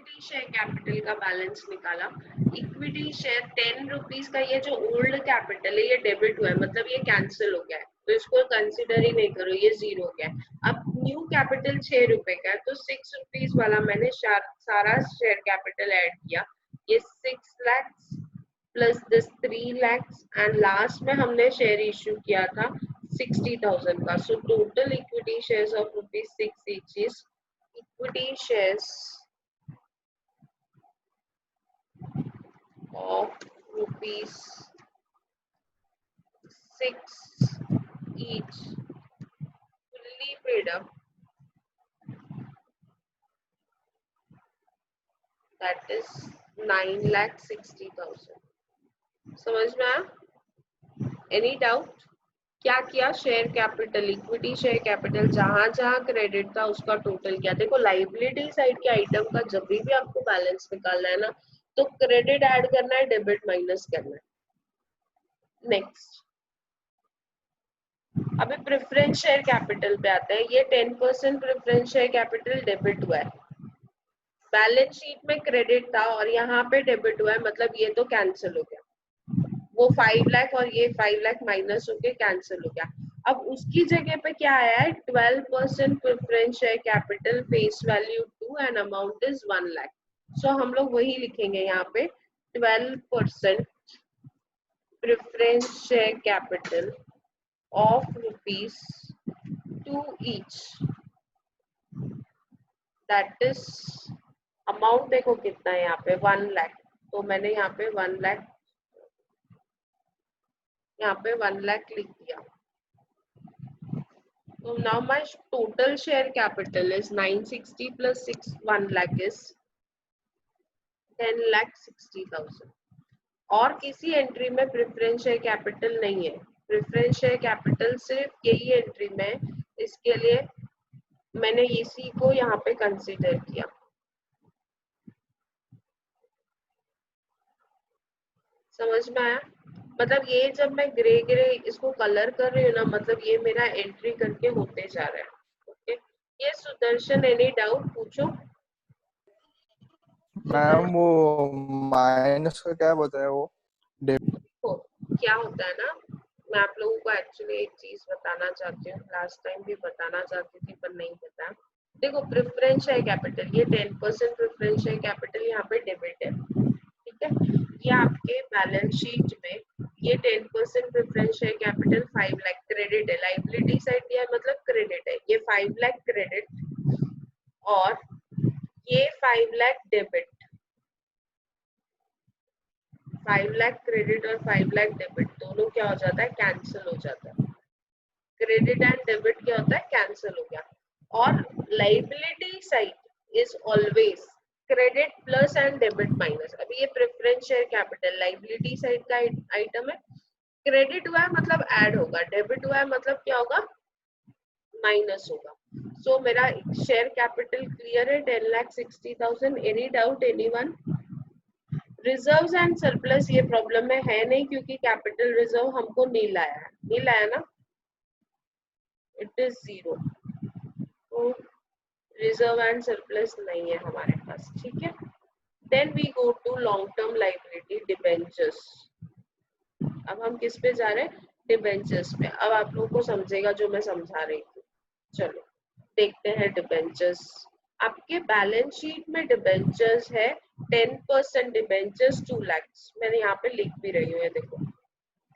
Equity share capital का balance निकाला। Equity share 10 rupees का, ये जो ओल्ड कैपिटल है ये डेबिट हुआ है, मतलब ये कैंसिल हो गया है, तो इसको कंसिडर ही नहीं करो, ये जीरो हो गया है। अब न्यू कैपिटल 6 रुपए का है, तो 6 रुपीज वाला मैंने सारा शेयर कैपिटल ऐड किया, ये 6 lakh plus this 3 lakh and last में हमने शेयर इश्यू किया था 60,000 का। So total equity shares of ₹6 each is equity shares of ₹6 each fully paid up, that is 9,60,000। समझ में आया? Any doubt? क्या किया, share capital, equity share capital जहां जहां क्रेडिट था उसका टोटल किया। देखो लाइबिलिटी साइड के आइटम का जब भी आपको बैलेंस निकालना है ना, तो क्रेडिट ऐड करना है, डेबिट माइनस करना है। नेक्स्ट, अभी प्रेफरेंस शेयर कैपिटल पे आते हैं। ये 10% प्रेफरेंस शेयर कैपिटल डेबिट हुआ है, बैलेंस शीट में क्रेडिट था और यहाँ पे डेबिट हुआ है, मतलब ये तो कैंसिल हो गया। वो 5 लाख और ये 5 लाख माइनस होके कैंसिल हो गया। अब उसकी जगह पे क्या आया है, 12% preference share capital face value 2 and amount is 1 lakh. So हम लोग वही लिखेंगे यहाँ पे, 12% preference share capital of ₹2 each, that is amount देखो कितना है यहाँ पे 1 लाख, तो मैंने यहाँ पे 1 लाख, यहाँ पे 1 लाख लिख दिया। तो now my total share capital is 960 plus 1 lakh is 10,60,000। और किसी एंट्री में प्रेफरेंस शेयर कैपिटल नहीं है, प्रेफरेंस शेयर कैपिटल सिर्फ यही एंट्री में, इसके लिए मैंने इसी को यहाँ पे कंसीडर किया। समझ में आया? मतलब ये जब मैं ग्रे ग्रे इसको कलर कर रही हूँ ना, मतलब ये मेरा एंट्री करके होते जा रहा है। ओके, ये सुदर्शन, एनी डाउट पूछो। मैम वो माइनस का क्या बताया वो? क्या होता है ना, मैं आप लोगों को एक्चुअली एक चीज बताना चाहती हूँ, लास्ट टाइम भी बताना चाहती थी पर नहीं बताया। देखो प्रेफरेंस शेयर कैपिटल, ये 10% प्रेफरेंस शेयर कैपिटल यहाँ पे डेबिट है, ठीक है। ये आपके बैलेंस शीट में ये 10% preference share capital 5 lakh credit है, लाइबिलिटी साइड दिया है मतलब क्रेडिट है, ये 5 लाख क्रेडिट और ये 5 लाख डेबिट। 5 लाख क्रेडिट और 5 लाख डेबिट दोनों क्या हो जाता है, कैंसिल हो जाता है। क्रेडिट एंड डेबिट क्या होता है, कैंसिल हो गया। और liability side is always credit plus and debit minus. अभी ये preference share capital liability side का आइटम है, क्रेडिट हुआ है मतलब ऐड होगा, डेबिट हुआ है मतलब क्या होगा, माइनस होगा। सो मेरा शेयर कैपिटल क्लियर है, 10,60,000। Any doubt anyone? Reserves and surplus ये प्रॉब्लम में है नहीं, क्योंकि कैपिटल रिजर्व हमको नहीं लाया है, नहीं लाया ना, इट इज 0। तो रिजर्व एंड सरप्लस नहीं है हमारे पास, ठीक है। Then we go to long term liability, debentures. अब हम किस पे जा रहे हैं, डिबेंचर्स पे। अब आप लोगों को समझेगा जो मैं समझा रही थी। चलो देखते हैं डिबेंचर्स। आपके बैलेंस शीट में डिबेंचर्स है 10% डिबेंचर्स 2 लाख। मैंने यहाँ पे लिख भी रही हूँ, ये देखो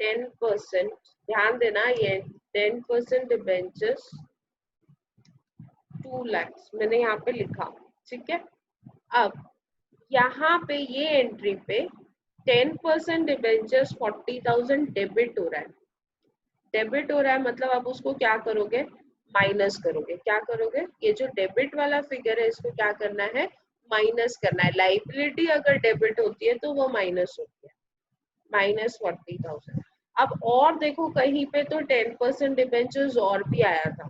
10%, ध्यान देना, ये 10% डिबेंचर्स 2 लाख मैंने यहाँ पे लिखा, ठीक है। अब यहाँ पे ये एंट्री पे 10% डिबेंचर्स 40,000 डेबिट हो रहा है, डेबिट हो रहा है मतलब आप उसको क्या करोगे, माइनस करोगे। क्या करोगे, ये जो डेबिट वाला फिगर है इसको क्या करना है, माइनस करना है। लाइबिलिटी अगर डेबिट होती है तो वो माइनस होती है, माइनस 40,000। अब और देखो कहीं पे तो 10% डिबेंचर्स और भी आया था।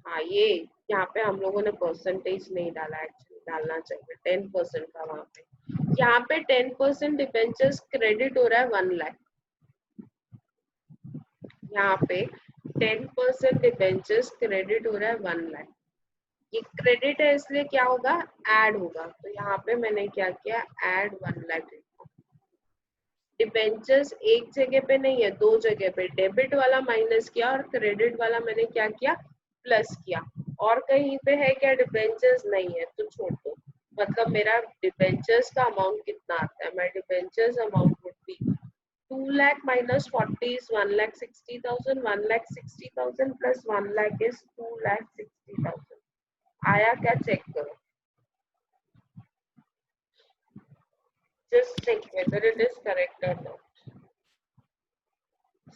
हाँ, ये यहाँ पे हम लोगों ने परसेंटेज नहीं डाला, एक्चुअली डालना चाहिए 10% का। वहां पे यहाँ पे 10% डिबेंचर्स क्रेडिट हो रहा है 1 लाख, यहाँ पे 10% डिबेंचर्स क्रेडिट हो रहा है 1 लाख। ये क्रेडिट है इसलिए क्या होगा, ऐड होगा। तो यहाँ पे मैंने क्या किया, ऐड 1 लाख लिखा। डिबेंचर्स एक जगह पे नहीं है, दो जगह पे, डेबिट वाला माइनस किया और क्रेडिट वाला मैंने क्या किया, प्लस किया। और कहीं पे है क्या डिबेंचर्स, नहीं है, तो छोड़ दो। मतलब मेरा डिबेंचर्स का अमाउंट कितना आता है, मैं debentures amount would be 2 lakh minus 40 is 1,60,000, 1,60,000 plus 1 lakh is 2,60,000। आया क्या, चेक करो, just check whether it is correct or not।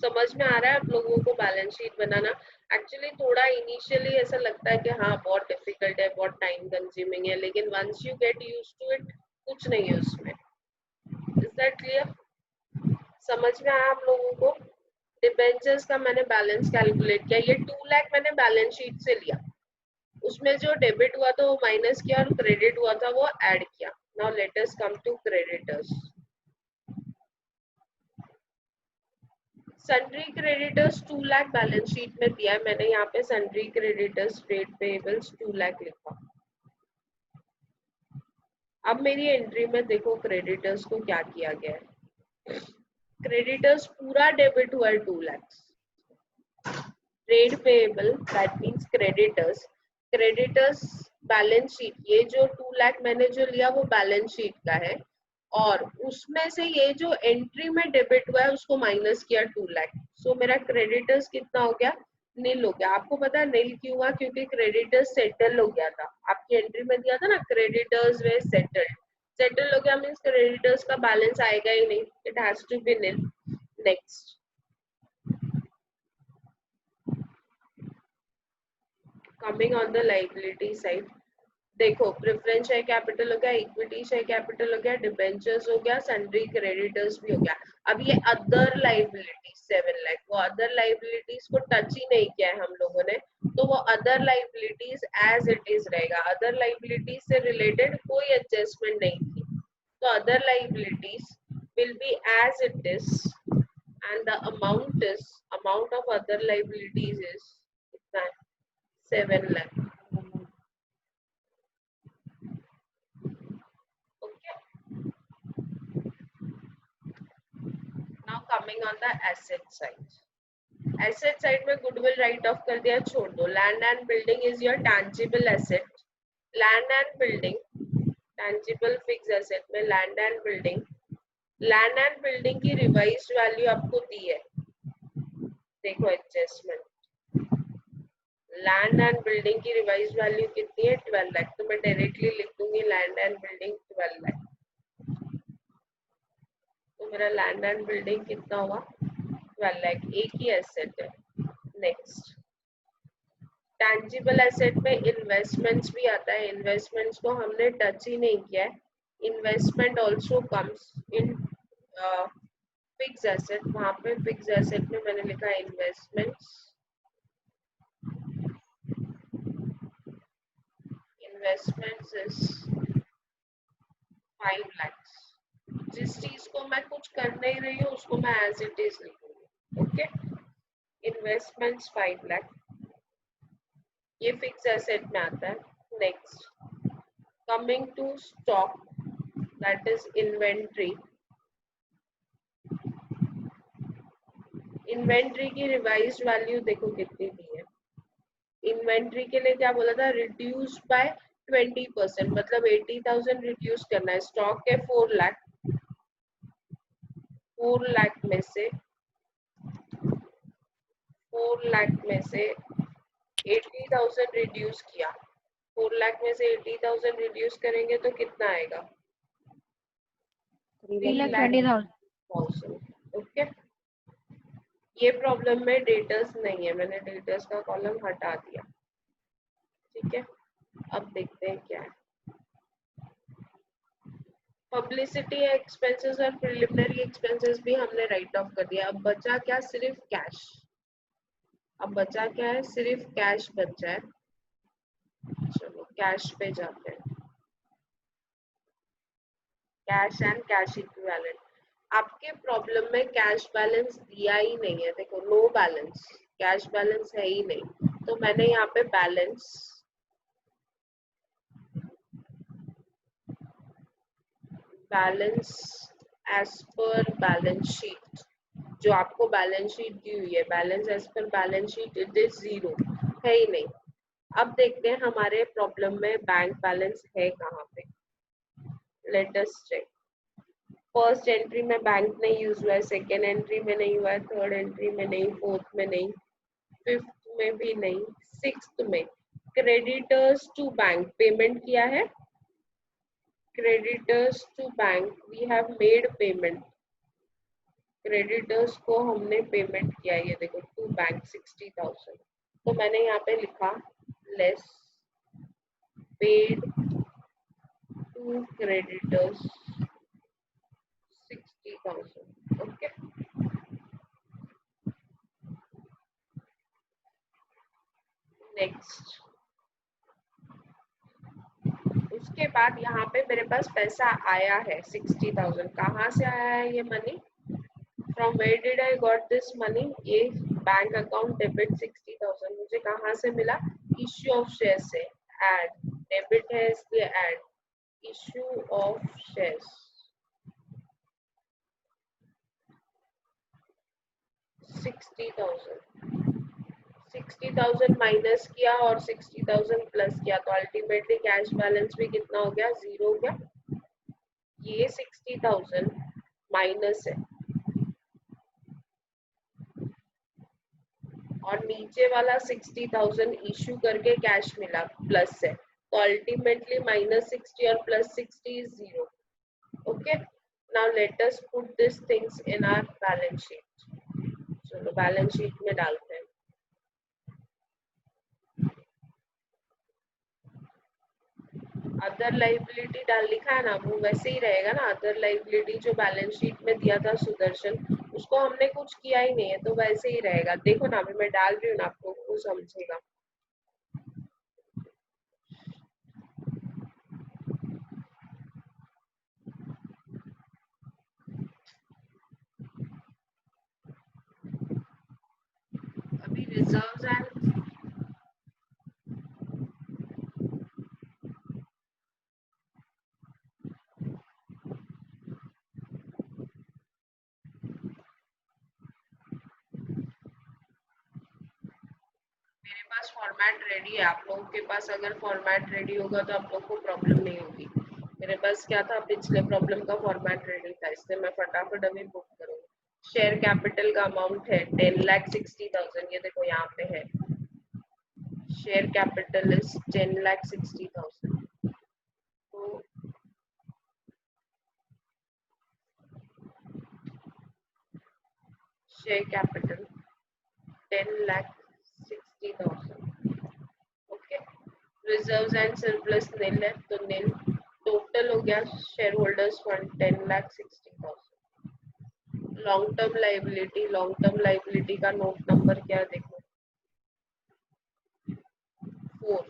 समझ में आ रहा है आप लोगों को बैलेंस शीट बनाना? एक्चुअली थोड़ा इनिशियली ऐसा लगता है कि हाँ बहुत डिफिकल्ट है, बहुत टाइम कंज्यूमिंग है, लेकिन once you get used to it, कुछ नहीं है उसमें। Is that clear? समझ में आया आप लोगों को? डिबेंचर्स का मैंने बैलेंस कैलकुलेट किया, ये 2 लाख मैंने बैलेंस शीट से लिया, उसमें जो डेबिट हुआ था वो माइनस किया और क्रेडिट हुआ था वो ऐड किया। Now let us come to creditors. Sundry creditors 2 lakh balance sheet में दिया है, मैंने यहाँ पे sundry creditors trade payables 2 lakh लिखा। अब मेरी एंट्री में देखो क्रेडिटर्स को क्या किया गया है। क्रेडिटर्स पूरा डेबिट हुआ है 2 lakh. Trade payable that means creditors, creditors balance sheet, ये जो 2 लाख मैंने जो लिया वो बैलेंस शीट का है, और उसमें से ये जो एंट्री में डेबिट हुआ है उसको माइनस किया 2 लाख। सो मेरा क्रेडिटर्स कितना हो गया, नील हो गया। आपको पता है नील क्यों हुआ, क्योंकि क्रेडिटर्स सेटल हो गया था, आपकी एंट्री में दिया था ना क्रेडिटर्स वे सेटल्ड, सेटल हो गया मीन्स क्रेडिटर्स का बैलेंस आएगा ही नहीं, it has to be nil. Next, coming on the liability side, देखो प्रेफरेंस शेयर कैपिटल हो गया, इक्विटी शेयर कैपिटल हो गया, डिबेंचर्स हो गया, सन्ड्री क्रेडिटर्स भी हो गया। अब ये अदर लायबिलिटीज 7 लाख, वो अदर लायबिलिटीज को टच ही नहीं किया है हम लोगों ने, तो वो other liabilities as it is रहेगा। अदर लायबिलिटीज से रिलेटेड कोई एडजस्टमेंट नहीं थी, तो other liabilities will be as it is and the amount of other liabilities is कितना है, 7 lakh. Now coming on the asset side, asset side में goodwill write off कर दिया, छोड़ दो। Land and building is your tangible asset, land and building, tangible fixed asset में land and building, land and building की revised value आपको दी है, देखो एडजस्टमेंट, लैंड एंड बिल्डिंग की रिवाइज्ड वैल्यू कितनी है, 12 लाख, तो मैं डायरेक्टली लिख दूंगी लैंड एंड बिल्डिंग 12 लाख। तो मेरा लैंड एंड बिल्डिंग कितना हुआ, 12 लाख, एक ही एसेट है। नेक्स्ट, टैंजिबल एसेट में इन्वेस्टमेंट्स भी आता है, इन्वेस्टमेंट्स को हमने टच ही नहीं किया है। Investment also comes in fix asset, वहां पे फिक्स एसेट में मैंने लिखा इन्वेस्टमेंट्स, इन्वेस्टमेंट्स इज 5 लाख। जिस चीज को मैं कुछ कर नहीं रही हूँ उसको मैं एज इट इज लिखूंगी, ओके। इन्वेस्टमेंट्स 5 लाख, ये फिक्स एसेट में आता है। Next, coming to stock that is inventory, inventory की रिवाइज्ड वैल्यू देखो कितनी दी है। इन्वेंट्री के लिए क्या बोला था, रिड्यूस बाय 20%, मतलब 80,000 रिड्यूस करना है। स्टॉक है 4 लाख, 4 लाख में से 80,000 रिड्यूस किया, 4 लाख में से 80,000 रिड्यूस करेंगे तो कितना आएगा, 3,20,000, ओके। ये प्रॉब्लम में डेटर्स नहीं है, मैंने डेटर्स का कॉलम हटा दिया, ठीक है। अब देखते हैं क्या है, पब्लिसिटी एक्सपेंसेस और प्रिलिमिनरी एक्सपेंसेस भी हमने राइट ऑफ कर दिया। अब बचा क्या, सिर्फ कैश, अब बचा क्या है, सिर्फ कैश बचा है। चलो कैश पे जाते हैं, कैश एंड कैश इक्विवेलेंट। आपके प्रॉब्लम में कैश बैलेंस दिया ही नहीं है, देखो नो बैलेंस, कैश बैलेंस है ही नहीं, तो मैंने यहाँ पे balance balance as per balance sheet, जो आपको बैलेंस शीट दी हुई है, balance as per balance sheet it is 0, है ही नहीं। अब देखते हैं हमारे प्रॉब्लम में बैंक बैलेंस है कहाँ पे। Let us check. First entry में बैंक नहीं यूज हुआ है, सेकेंड एंट्री में नहीं हुआ है, थर्ड एंट्री में नहीं, फोर्थ में नहीं, फिफ्थ में भी नहीं, सिक्स्थ में। क्रेडिटर्स टू बैंक पेमेंट किया है, creditors to bank we have made payment, creditors को हमने पेमेंट किया है, ये देखो टू बैंक 60,000। तो मैंने यहाँ पे लिखा less paid to creditors 60,000। Okay, next. उसके बाद यहाँ पे मेरे पास पैसा आया है 60,000। कहाँ से आया है ये money? From where did I got this money? ये बैंक अकाउंट डेबिट 60,000 मुझे कहाँ से मिला? इश्यू ऑफ शेयर से। एड डेबिट है इसलिए add issue of shares 60,000। 60,000 minus किया और 60,000 प्लस किया तो अल्टीमेटली कैश बैलेंस भी कितना हो गया? 0 हो गया। ये 60,000 माइनस है और नीचे वाला 60,000 इशू करके कैश मिला प्लस है, तो अल्टीमेटली -60 और +60 is 0। Okay, now let us put this things in our balance sheet. चलो बैलेंस शीट में डालते हैं। अदर लाइबिलिटी डाल लिखा है ना, वो वैसे ही रहेगा ना। अदर लाइबिलिटी जो बैलेंस शीट में दिया था सुदर्शन, उसको हमने कुछ किया ही नहीं है तो वैसे ही रहेगा। देखो ना, अभी मैं डाल रही हूँ ना, आपको वो समझेगा। अभी रिजर्व्स एंड मेरे पास फॉर्मेट रेडी है। आप लोगों के पास अगर फॉर्मेट रेडी होगा तो आप लोग को प्रॉब्लम नहीं होगी। मेरे पास क्या था, पिछले प्रॉब्लम का फॉर्मेट रेडी था, इसलिए मैं फटाफट अभी बुक करूंगी। शेयर कैपिटल का अमाउंट है 10,60,000, ये देखो यहाँ पे है। Share capital is 10,60,000। तो share capital 10,60,000। Okay, reserves and surplus nil है तो नील। टोटल हो गया shareholders fund 10,60,000। Long term liability, long term liability का नोट नंबर क्या है देखो, 4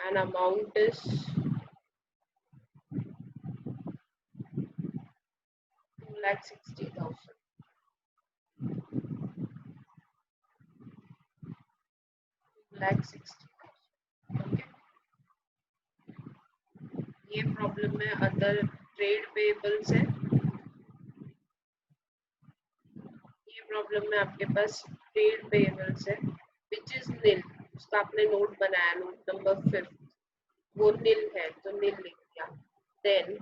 and amount is 2,60,000। 2,60,000। ओके, ये प्रॉब्लम में अदर ट्रेड पेबल्स है। ये प्रॉब्लम में आपके पास ट्रेड पेबल्स है विच इज नील। उसका आपने नोट बनाया, नोट नंबर 5, वो नील है तो नील लिख दिया। Then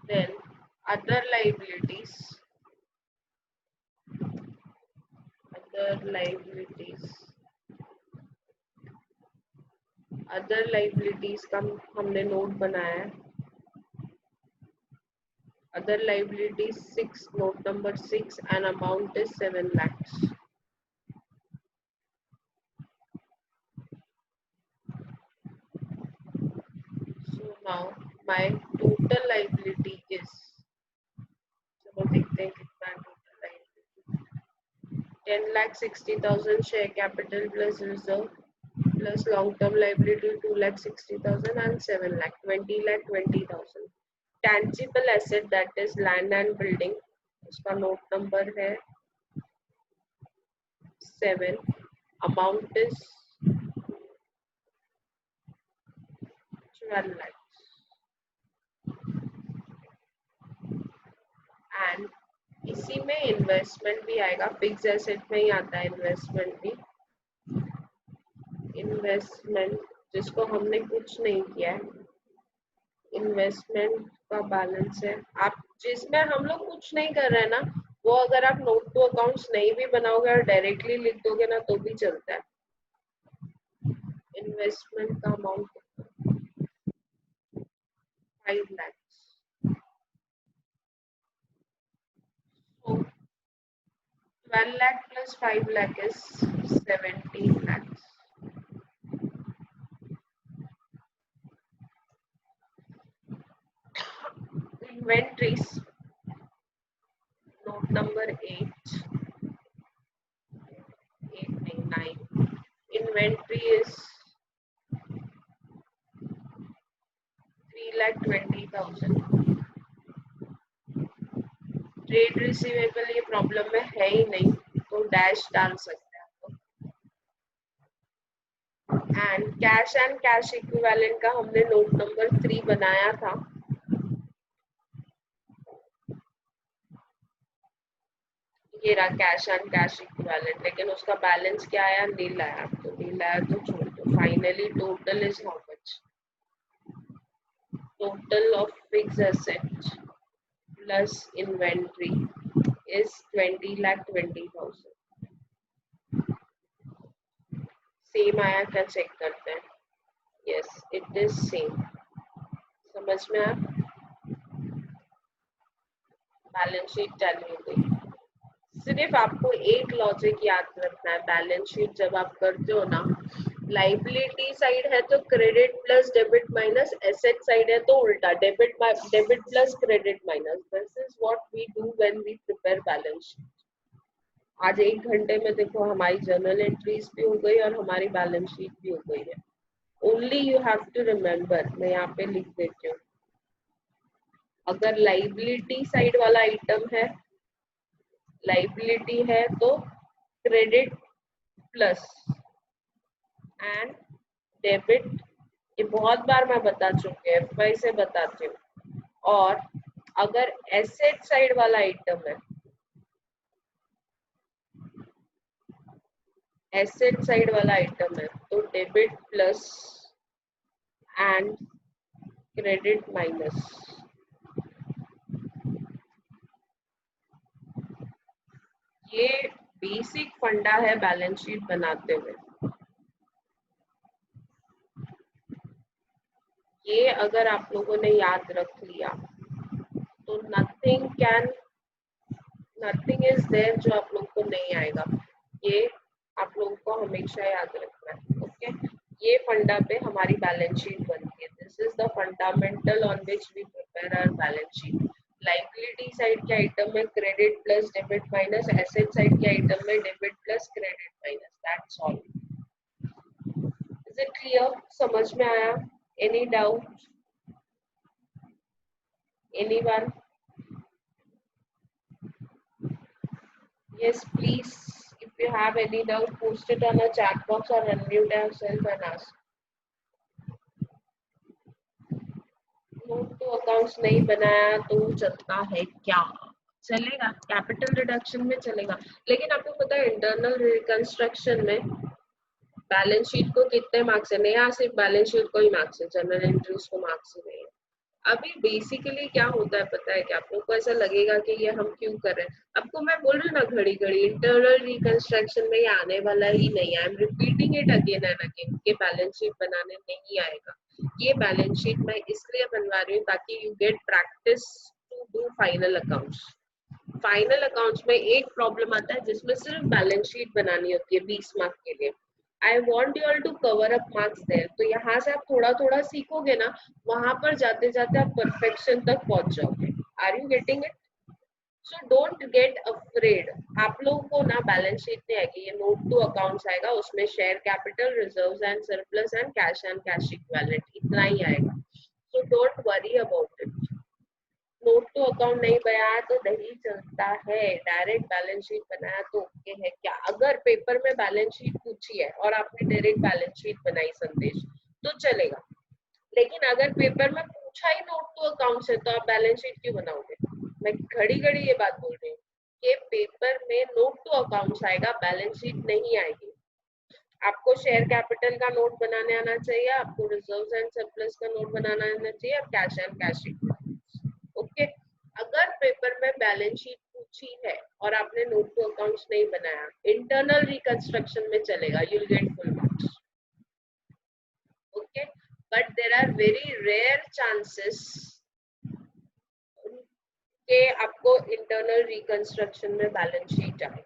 then other liabilities, other liabilities का हमने नोट बनाया है। other liabilities 6, note number 6 and amount is 7 lakhs। so now my total liability is, चलो देखते हैं कितना total liability. 10,60,000 share capital plus reserve plus long term liability 2,60,000 and 7 lakh 20,20,000। tangible asset that is land and building उसका note number है 7, amount is 12 lakh and इसी में investment भी आएगा, फिक्स एसेट में ही आता है इन्वेस्टमेंट भी। इन्वेस्टमेंट जिसको हमने कुछ नहीं किया है, इन्वेस्टमेंट का बैलेंस है, आप जिसमें हम लोग कुछ नहीं कर रहे हैं ना, वो अगर आप नोट टू अकाउंट्स नहीं भी बनाओगे और डायरेक्टली लिख दोगे ना तो भी चलता है। इन्वेस्टमेंट का amount 5 lakh, so 12 lakh plus 5 lakh is 17 lakhs. Inventories, note number 8, 9. Inventory is 3,20,000. Trade receivable ये प्रॉब्लम में है ही नहीं, तो डैश डाल सकते हैं आप। एंड कैश इक्विवेलेंट का हमने नोट नंबर 3 बनाया था, ये रहा कैश एंड कैश इक्विवेलेंट, लेकिन उसका बैलेंस क्या आया, नील आया, तो नील आया तो छोड़ दो। Finally total is how much, total of fixed asset plus inventory is 20,20,000। Same आया क्या चेक करते हैं, यस इट इज सेम। समझ में आया, बैलेंस शीट चालू हो गई। सिर्फ आपको एक लॉजिक याद रखना है, बैलेंस शीट जब आप करते हो ना, लाइबिलिटी साइड है तो credit plus debit minus, asset side है तो उल्टा debit plus credit minus. This is what we do when we prepare balance sheet. आज 1 घंटे में देखो हमारी जर्नल एंट्रीज भी हो गई और हमारी बैलेंस शीट भी हो गई है। Only you have to remember, मैं यहाँ पे लिख देती हूँ, अगर लाइबिलिटी साइड वाला आइटम है, लाइबिलिटी है तो क्रेडिट प्लस एंड डेबिट, ये बहुत बार मैं बता चुकी हूँ, मैं इसे बताती हूँ। और अगर एसेट साइड वाला आइटम है, एसेट साइड वाला आइटम है तो debit plus and credit minus. ये बेसिक फंडा है बैलेंस शीट बनाते हुए। ये अगर आप लोगों ने याद रख लिया तो नथिंग इज देयर जो आप लोग को नहीं आएगा। ये आप लोगों को हमेशा याद रखना है, ओके। ये फंडा पे हमारी बैलेंस शीट बनती है। This is the fundamental on which we prepare our balance sheet. Liability side के आइटम में credit plus debit minus, asset side के आइटम में debit plus credit minus, that's all. Is it clear, समझ में आया? Any doubt, anyone? Yes, please. If you have any doubt, post it on a chat box or unmute yourself and ask. Note to accounts नहीं बनाया तो चलता है क्या? चलेगा, कैपिटल रिडक्शन में चलेगा, लेकिन आपको पता है इंटरनल रिकंस्ट्रक्शन में बैलेंस शीट को कितने मार्क्स है? नहीं, सिर्फ बैलेंस शीट को ही मार्क्स है, जनरल एंट्रीज को मार्क्स ही नहीं है। अभी बेसिकली क्या होता है पता है कि आप लोग को ऐसा लगेगा कि ये हम क्यों कर रहे हैं। आपको मैं बोल रही हूँ ना घड़ी घड़ी, इंटरनल रिकंस्ट्रक्शन में ये आने वाला ही नहीं है। I am repeating it again and again, ये बैलेंस शीट बनाने नहीं आएगा। ये बैलेंस शीट मैं इसलिए बनवा रही हूँ ताकि you get practice to do final accounts. Final accounts में एक प्रॉब्लम आता है जिसमें सिर्फ बैलेंस शीट बनानी होती है 20 मार्क के लिए। I want you all to cover up marks there. तो यहाँ से आप थोड़ा थोड़ा सीखोगे ना, वहां पर जाते जाते आप परफेक्शन तक पहुंच जाओगे। Are you getting it? So don't get afraid. आप लोगों को ना बैलेंस शीट नहीं आएगी, ये नोट टू अकाउंट्स आएगा, उसमें share capital, reserves and surplus and cash equivalent, इतना ही आएगा। So don't worry about it. Note to account नहीं बनाया तो नहीं चलता है, डायरेक्ट बैलेंस शीट बनाया तो ओके है क्या? अगर पेपर में बैलेंस शीट पूछी है और आपने डायरेक्ट बैलेंस शीट बनाई संदेश तो चलेगा, लेकिन अगर पेपर में पूछा ही नोट टू अकाउंट से तो आप बैलेंस शीट क्यों बनाओगे? मैं घड़ी घड़ी ये बात बोल रही हूँ कि पेपर में नोट टू अकाउंट आएगा, बैलेंस शीट नहीं आएगी। आपको शेयर कैपिटल का नोट बनाने आना चाहिए, आपको रिजर्व्स एंड सरप्लस का नोट बनाना आना चाहिए, और कैश एंड कैश इक्विवलेंट्स। ओके, अगर पेपर में बैलेंस शीट पूछी है और आपने नोट टू अकाउंट्स नहीं बनाया, इंटरनल रिकंस्ट्रक्शन में चलेगा, you will get full marks. Okay, but there are very rare chances कि आपको इंटरनल रिकंस्ट्रक्शन में बैलेंस शीट आए।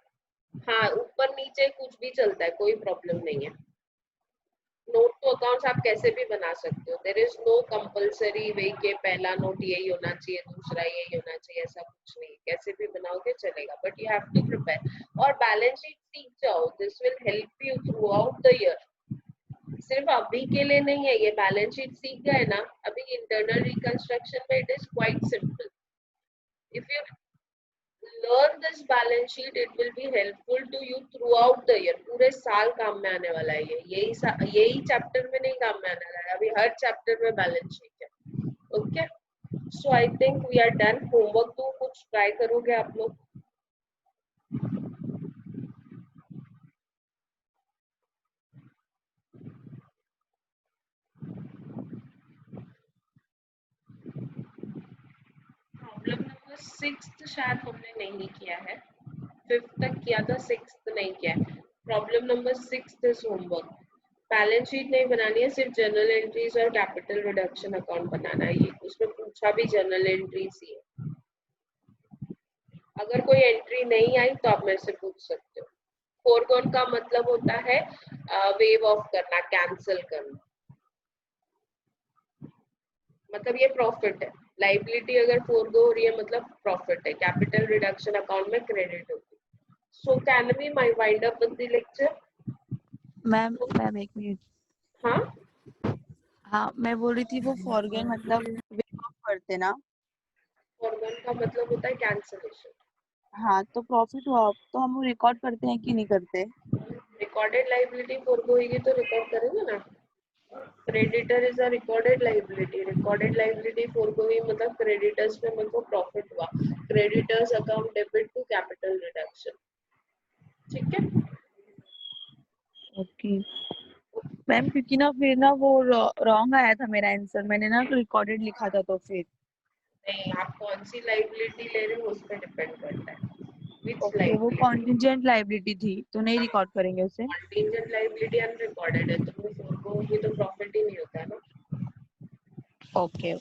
हाँ, ऊपर नीचे कुछ भी चलता है, कोई प्रॉब्लम नहीं है। नोट टू अकाउंट्स आप कैसे भी बना सकते हो, देयर इज नो कंपलसरी वे के पहला नोट यही होना चाहिए, दूसरा यही होना चाहिए, ऐसा कुछ नहीं, कैसे भी बनाओगे चलेगा, but you have to prepare. और बैलेंस शीट सीख जाओ, this will help you throughout the year. सिर्फ अभी के लिए नहीं है, ये बैलेंस शीट सीख गए ना, अभी इंटरनल रिकंस्ट्रक्शन में it is quite simple. If you learn this balance sheet, it will be helpful to you throughout the year। पूरे साल काम में आने वाला है ये, यही चैप्टर में नहीं काम में आने वाला है, अभी हर चैप्टर में बैलेंस शीट है। Okay, so I think we are done. Homework तो कुछ ट्राई करोगे आप लोग? प्रॉब्लम नंबर 6 शायद हमने नहीं किया है, 5th तक किया था, 6th नहीं किया है। Problem number 6 is homework. Balance sheet नहीं बनानी है, सिर्फ जर्नल एंट्रीज और कैपिटल रिडक्शन अकाउंट बनाना है। ये उसमें पूछा भी जर्नल एंट्रीज ही है। अगर कोई एंट्री नहीं आई तो आप मेरे से पूछ सकते हो। फोरगॉन का मतलब होता है वेव ऑफ करना, कैंसिल करना, मतलब ये प्रॉफिट है। लाइबिलिटी अगर फोरगो हो रही है मतलब प्रॉफिट है, कैपिटल रिडक्शन अकाउंट में क्रेडिट होगी। So can we my wind up with the lecture? Ma'am एक मिनट। हाँ, मैं बोल रही थी वो फॉरगेन मतलब वेव ऑफ करते ना। फॉरगॉन का मतलब होता है कैंसिलेशन। हाँ, तो प्रॉफिट हुआ तो हम रिकॉर्ड करते हैं कि नहीं करते? रिकॉर्डेड लाइबिलिटी फोरगो होगी तो रिकॉर्ड करेंगे ना। Creditor is a recorded liability, recorded liability forgo हुई मतलब क्रेडिटर्स में मेरे को प्रॉफिट हुआ, creditors account debit to capital reduction. ठीक है, ओके मैम, क्योंकि ना फिर ना वो रॉन्ग आया था मेरा आंसर, मैंने ना रिकॉर्डेड लिखा था तो फिर। नहीं, आप कौन सी लाइबिलिटी ले रहे हो उस पर डिपेंड करता है। विच ओके, वो लाइबिलिटी? कॉन्टिजेंट लाइबिलिटी थी तो नहीं रिकॉर्ड करेंगे उसे। कॉन्टिजेंट लाइबिलिटी अनरिकॉर्डेड है, तो वो फोरगो होगी तो प्रॉफिट ही नहीं होता है ना। Okay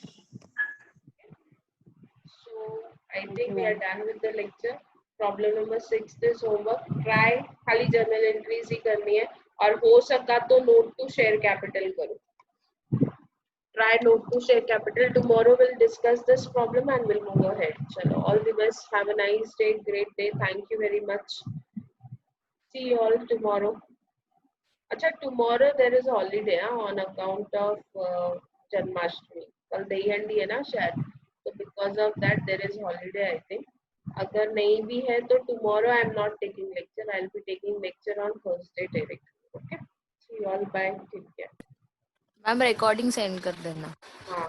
So I think we are done with the lecture. Problem number 6 is homework. Try खाली जर्नल एंट्रीज ही करनी है, और हो सका तो नोट टू शेयर कैपिटल करो। Try note to share capital. Tomorrow we'll discuss this problem and we'll move ahead. Chalo, all the best. Have a nice day, great day. Thank you very much. See you all tomorrow. अच्छा, tomorrow there is a holiday on account of Janmashtami. कल दहीहंडी है ना शायद, तो because of that there is holiday I think. अगर नहीं भी है तो tomorrow I am not taking lecture. I will be taking lecture on Thursday directly. Okay. See you all. Bye. Take care. Ma'am recording send कर देना। हाँ.